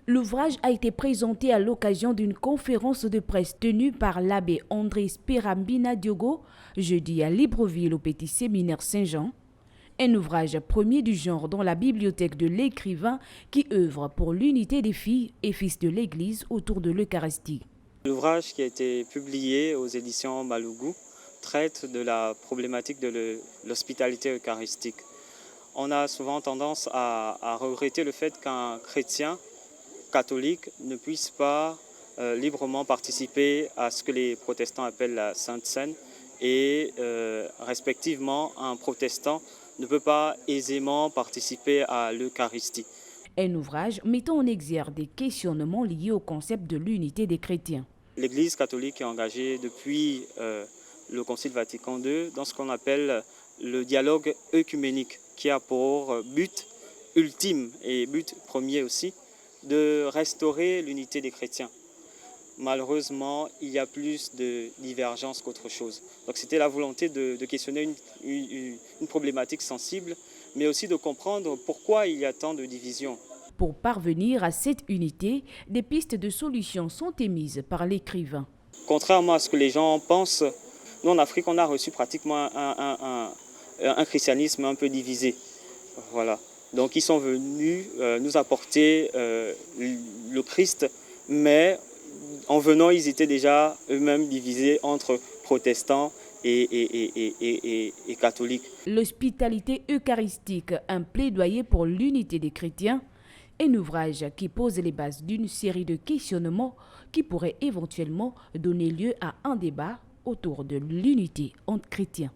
L'ouvrage a été présenté à l'occasion d'une conférence de presse tenue par l'abbé André Spirambina Diogo, jeudi à Libreville au Petit Séminaire Saint-Jean. Un ouvrage premier du genre dans la bibliothèque de l'écrivain qui œuvre pour l'unité des filles et fils de l'Église autour de l'Eucharistie. L'ouvrage qui a été publié aux éditions Malougou traite de la problématique de l'hospitalité eucharistique. On a souvent tendance à regretter le fait qu'un chrétien catholique ne puisse pas librement participer à ce que les protestants appellent la Sainte Seine et respectivement un protestant ne peut pas aisément participer à l'Eucharistie. Un ouvrage mettant en exergue des questionnements liés au concept de l'unité des chrétiens. L'Église catholique est engagée depuis le Concile Vatican II dans ce qu'on appelle le dialogue œcuménique, qui a pour but ultime et but premier aussi de restaurer l'unité des chrétiens. Malheureusement, il y a plus de divergences qu'autre chose. Donc c'était la volonté de questionner une problématique sensible, mais aussi de comprendre pourquoi il y a tant de divisions. Pour parvenir à cette unité, des pistes de solutions sont émises par l'écrivain. Contrairement à ce que les gens pensent, nous en Afrique, on a reçu pratiquement un christianisme un peu divisé. Voilà. Donc ils sont venus nous apporter le Christ, mais en venant, ils étaient déjà eux-mêmes divisés entre protestants et catholiques. L'hospitalité eucharistique, un plaidoyer pour l'unité des chrétiens, un ouvrage qui pose les bases d'une série de questionnements qui pourraient éventuellement donner lieu à un débat autour de l'unité entre chrétiens.